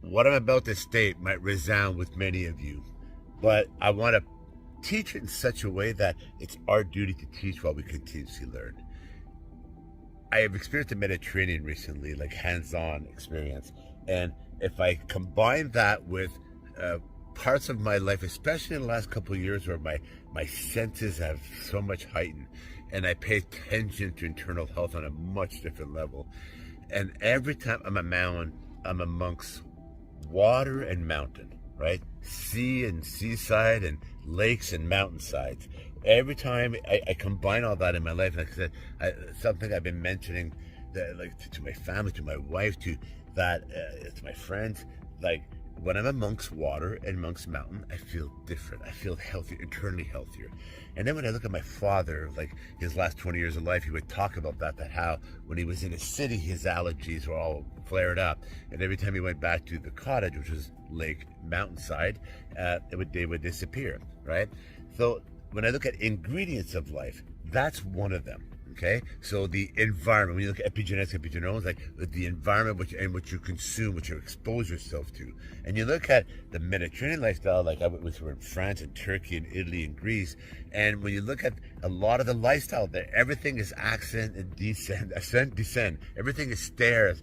What I'm about to state might resound with many of you, but I want to teach it in such a way that it's our duty to teach while we continuously learn. I have experienced the Mediterranean recently, like hands-on experience, and if I combine that with parts of my life, especially in the last couple of years, where my senses have so much heightened, and I pay attention to internal health on a much different level, and every time I'm a mountain, I'm amongst water and mountain, right? Sea and seaside and lakes and mountainsides. Every time I combine all that in my life, like I said, something I've been mentioning, that, like to my family, to my wife, to my friends, like when I'm amongst water and amongst mountain, I feel different. I feel healthier, internally healthier. And then when I look at my father, like his last 20 years of life, he would talk about that how when he was in a city, his allergies were all flared up. And every time he went back to the cottage, which was lake mountainside, they would disappear, right? So when I look at ingredients of life, that's one of them. Okay, so the environment, when you look at epigenetics, like the environment which you consume, which you expose yourself to, and you look at the Mediterranean lifestyle, like we're in France and Turkey and Italy and Greece, and when you look at a lot of the lifestyle there, everything is ascent and descent, ascent, descend. Everything is stairs.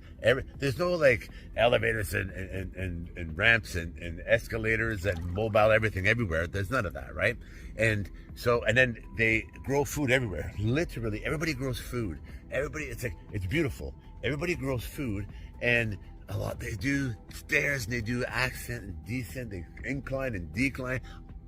There's no like elevators and ramps and escalators and mobile everything everywhere. There's none of that, right? And then they grow food everywhere. Literally, everybody grows food. It's beautiful. Everybody grows food, and a lot they do stairs and they do ascent and descent, they incline and decline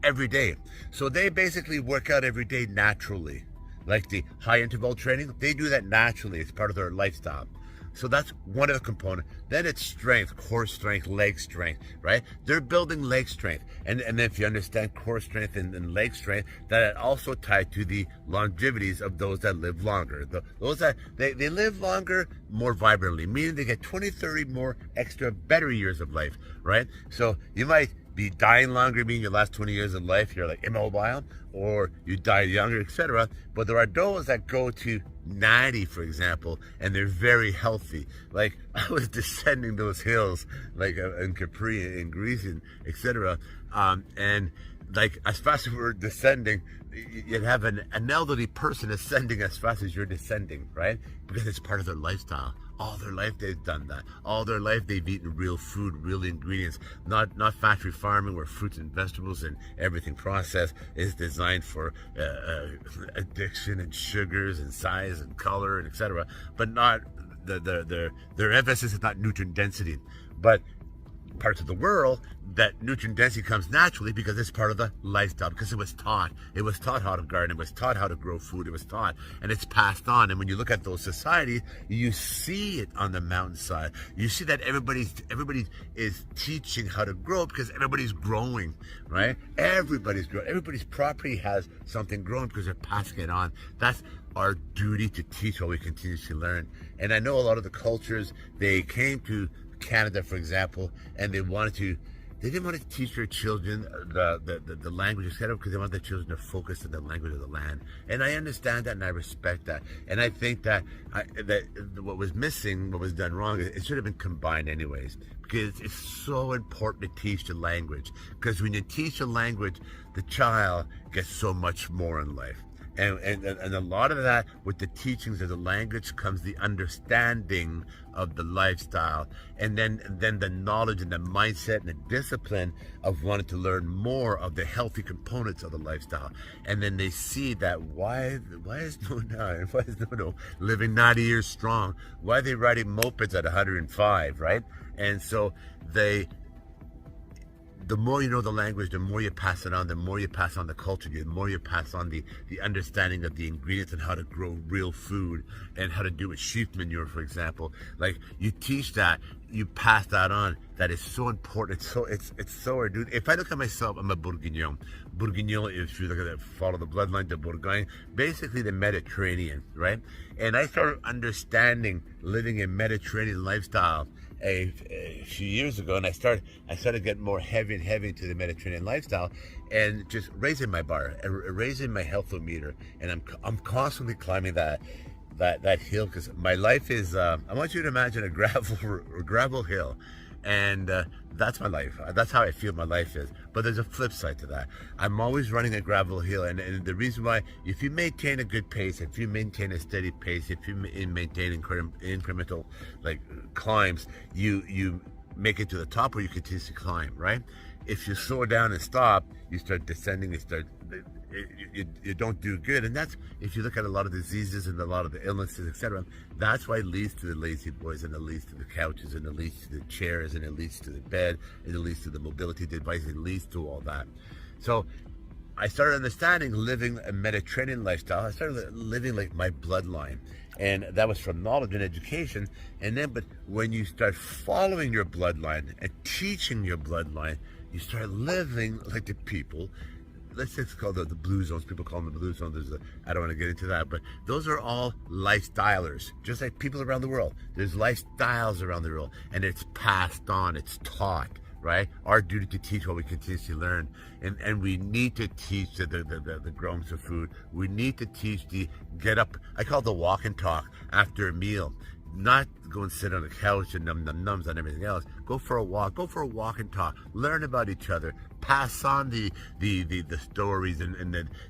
every day. So they basically work out every day naturally. Like the high interval training, they do that naturally. It's part of their lifestyle. So that's one of the components. Then it's strength, core strength, leg strength, right? They're building leg strength. And then if you understand core strength and leg strength, that also tied to the longevities of those that live longer. Those that, they live longer, more vibrantly, meaning they get 20, 30 more extra better years of life, right? So you might be dying longer, meaning your last 20 years of life, you're like immobile, or you die younger, etc. But there are those that go to 90, for example, and they're very healthy. Like I was descending those hills, like in Capri, in Greece, and etc. And like as fast as we're descending, you'd have an elderly person ascending as fast as you're descending, right? Because it's part of their lifestyle. All their life they've done that. All their life they've eaten real food, real ingredients, not factory farming where fruits and vegetables and everything processed is designed for addiction and sugars and size and color and etc. But not their emphasis is not nutrient density, but parts of the world that nutrient density comes naturally because it's part of the lifestyle, because it was taught how to garden, it was taught how to grow food, it was taught, and it's passed on. And when you look at those societies, you see it on the mountainside. You see that everybody is teaching how to grow because everybody's growing, right? Everybody's growing. Everybody's property has something growing because they're passing it on. That's our duty to teach while we continue to learn. And I know a lot of the cultures, they came to Canada, for example, and they didn't want to teach their children the language, etc., because they want their children to focus on the language of the land. And I understand that, and I respect that. And I think that what was missing, what was done wrong, it should have been combined anyways, because it's so important to teach the language. Because when you teach a language, the child gets so much more in life. And a lot of that, with the teachings of the language, comes the understanding of the lifestyle, and then the knowledge and the mindset and the discipline of wanting to learn more of the healthy components of the lifestyle. And then they see that why is no living 90 years strong? Why are they riding mopeds at 105, right? And so the more you know the language, the more you pass it on, the more you pass on the culture, the more you pass on the understanding of the ingredients and how to grow real food and how to do with sheep manure, for example. Like you teach that, you pass that on. That is so important. It's so dude. If I look at myself, I'm a Bourguignon. Bourguignon, if you look at it, follow the bloodline to Bourgogne, basically the Mediterranean, right? And I started understanding living a Mediterranean lifestyle a few years ago, and I started getting more heavy into the Mediterranean lifestyle, and just raising my bar, raising my healthometer, and I'm constantly climbing that hill, because my life is I want you to imagine a gravel hill, And that's my life. That's how I feel my life is. But there's a flip side to that. I'm always running a gravel hill, and the reason why, if you maintain a good pace, if you maintain a steady pace, if you maintain incremental like climbs, you make it to the top, or you continue to climb, right? If you slow down and stop, you start descending, you don't do good. And that's, if you look at a lot of diseases and a lot of the illnesses, etc., that's why it leads to the lazy boys, and it leads to the couches, and it leads to the chairs, and it leads to the bed, and it leads to the mobility device, it leads to all that. So I started understanding living a Mediterranean lifestyle. I started living like my bloodline. And that was from knowledge and education. And then, but when you start following your bloodline and teaching your bloodline, you start living like the people. Let's just call the blue zones. People call them the blue zones. I don't want to get into that, but those are all lifestylers, just like people around the world. There's lifestyles around the world, and it's passed on, it's taught, right? Our duty to teach what we continuously learn, and we need to teach the growing of food. We need to teach the get up. I call it the walk and talk after a meal. Not go and sit on the couch and nums on everything else. Go for a walk. Go for a walk and talk. Learn about each other. Pass on the stories and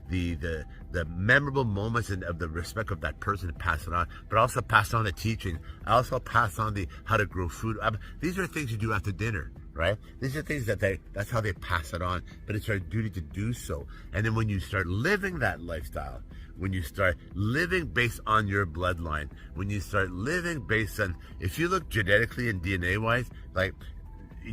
the memorable moments and of the respect of that person, to pass it on. But also pass on the teaching. Also pass on the how to grow food. These are things you do after dinner, right? These are things that's how they pass it on. But it's our duty to do so. And then when you start living that lifestyle, when you start living based on your bloodline, when you start living based on, if you look genetically and DNA wise, like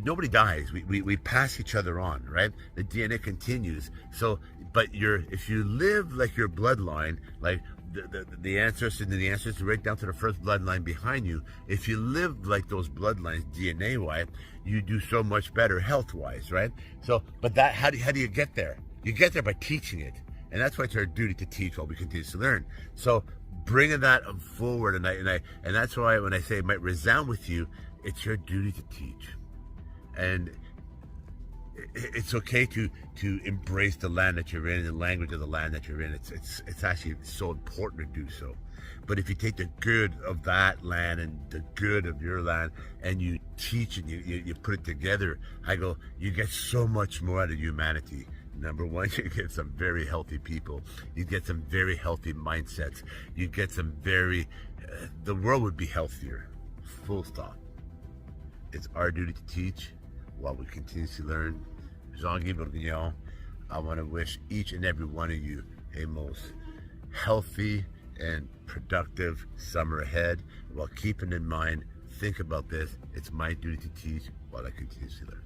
nobody dies. We pass each other on, right? The DNA continues. So, but if you live like your bloodline, like the ancestors and the ancestors right down to the first bloodline behind you, if you live like those bloodlines DNA wise, you do so much better health wise, right? So, but that how do you get there? You get there by teaching it. And that's why it's our duty to teach while we continue to learn. So bringing that forward, and that's why when I say it might resound with you, it's your duty to teach. And it's okay to embrace the land that you're in, the language of the land that you're in. It's actually so important to do so. But if you take the good of that land and the good of your land, and you teach and you put it together, you get so much more out of humanity. Number one, you get some very healthy people. You get some very healthy mindsets. You get some the world would be healthier. Full stop. It's our duty to teach while we continue to learn. Jean-Guy Bourguignon, I want to wish each and every one of you a most healthy and productive summer ahead. While keeping in mind, think about this. It's my duty to teach while I continue to learn.